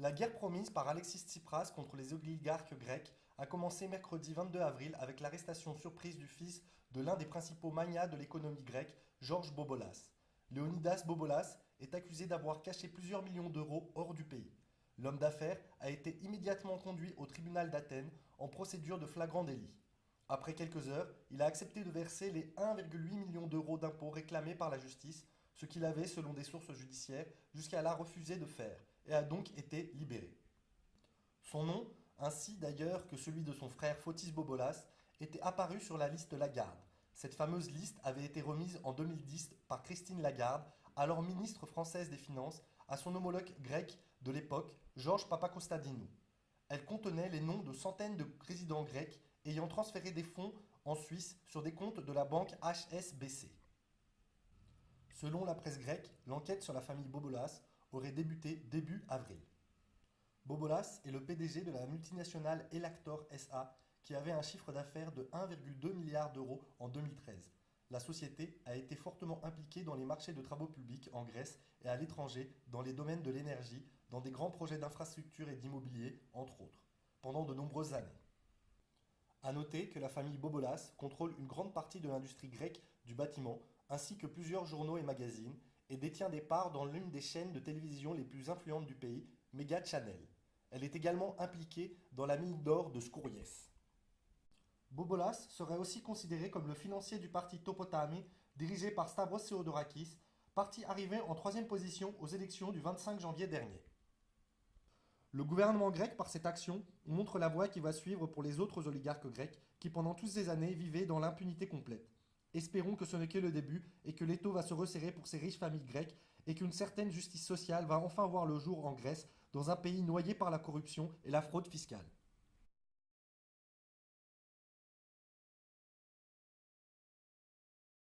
La guerre promise par Alexis Tsipras contre les oligarques grecs a commencé mercredi 22 avril avec l'arrestation surprise du fils de l'un des principaux magnats de l'économie grecque, Georges Bobolas. Leonidas Bobolas est accusé d'avoir caché plusieurs millions d'euros hors du pays. L'homme d'affaires a été immédiatement conduit au tribunal d'Athènes en procédure de flagrant délit. Après quelques heures, il a accepté de verser les 1,8 million d'euros d'impôts réclamés par la justice, ce qu'il avait, selon des sources judiciaires, jusqu'à là refusé de faire, et a donc été libéré. Son nom, ainsi d'ailleurs que celui de son frère Fotis Bobolas, était apparu sur la liste Lagarde. Cette fameuse liste avait été remise en 2010 par Christine Lagarde, alors ministre française des Finances, à son homologue grec de l'époque, Georges Papakostadinou. Elle contenait les noms de centaines de résidents grecs ayant transféré des fonds en Suisse sur des comptes de la banque HSBC. Selon la presse grecque, l'enquête sur la famille Bobolas aurait débuté début avril. Bobolas est le PDG de la multinationale Elactor SA qui avait un chiffre d'affaires de 1,2 milliard d'euros en 2013. La société a été fortement impliquée dans les marchés de travaux publics en Grèce et à l'étranger dans les domaines de l'énergie, dans des grands projets d'infrastructure et d'immobilier, entre autres, pendant de nombreuses années. À noter que la famille Bobolas contrôle une grande partie de l'industrie grecque du bâtiment, ainsi que plusieurs journaux et magazines, et détient des parts dans l'une des chaînes de télévision les plus influentes du pays, Mega Channel. Elle est également impliquée dans la mine d'or de Skouries. Bobolas serait aussi considéré comme le financier du parti Topotami, dirigé par Stavros Theodorakis, parti arrivé en troisième position aux élections du 25 janvier dernier. Le gouvernement grec, par cette action, montre la voie qui va suivre pour les autres oligarques grecs qui, pendant toutes ces années, vivaient dans l'impunité complète. Espérons que ce n'est que le début et que l'étau va se resserrer pour ces riches familles grecques et qu'une certaine justice sociale va enfin voir le jour en Grèce, dans un pays noyé par la corruption et la fraude fiscale.